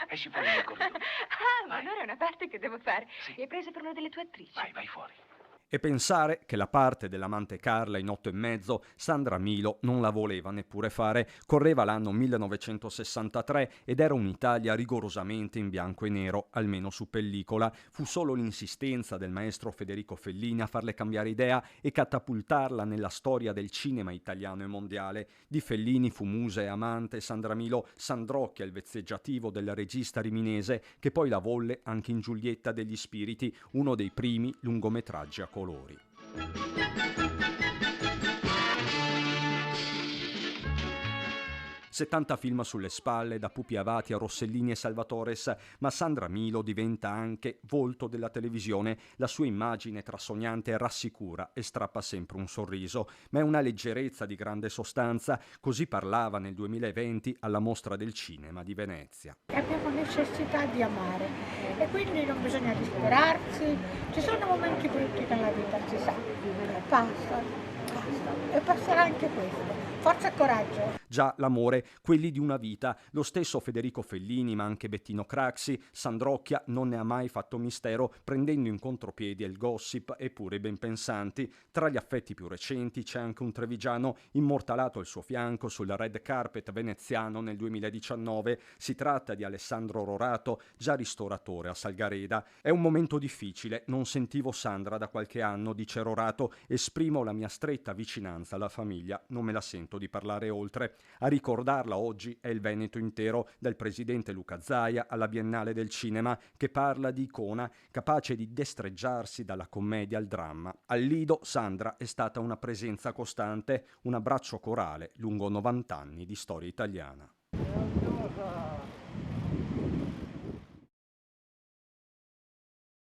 Esci fuori nel corridoio. Ah, ma Vai. allora è una parte che devo fare. Sì. Mi hai preso per una delle tue attrici. Vai fuori. E pensare che la parte dell'amante Carla in 8 e mezzo Sandra Milo non la voleva neppure fare. Correva l'anno 1963 ed era un'Italia rigorosamente in bianco e nero, almeno su pellicola. Fu solo l'insistenza del maestro Federico Fellini a farle cambiare idea e catapultarla nella storia del cinema italiano e mondiale. Di Fellini fu musa e amante, Sandra Milo Sandrocchia, il vezzeggiativo del regista riminese, che poi la volle anche in Giulietta degli Spiriti, uno dei primi lungometraggi a colori. 70 film sulle spalle, da Pupi Avati a Rossellini e Salvatores, ma Sandra Milo diventa anche volto della televisione. La sua immagine trasognante rassicura e strappa sempre un sorriso, ma è una leggerezza di grande sostanza. Così parlava nel 2020 alla Mostra del Cinema di Venezia. Abbiamo necessità di amare e quindi non bisogna disperarsi. Ci sono momenti brutti nella vita, si sa, passa e passerà anche questo. Forza e coraggio. Già l'amore, quelli di una vita. Lo stesso Federico Fellini, ma anche Bettino Craxi, Sandrocchia non ne ha mai fatto mistero, prendendo in contropiede il gossip eppure i ben pensanti. Tra gli affetti più recenti c'è anche un trevigiano immortalato al suo fianco sul red carpet veneziano nel 2019. Si tratta di Alessandro Rorato, già ristoratore a Salgareda. È un momento difficile, non sentivo Sandra da qualche anno, dice Rorato, esprimo la mia stretta vicinanza alla famiglia, non me la sento di parlare oltre. A ricordarla oggi è il Veneto intero, dal presidente Luca Zaia alla Biennale del Cinema, che parla di icona capace di destreggiarsi dalla commedia al dramma. Al Lido Sandra è stata una presenza costante, un abbraccio corale lungo 90 anni di storia italiana.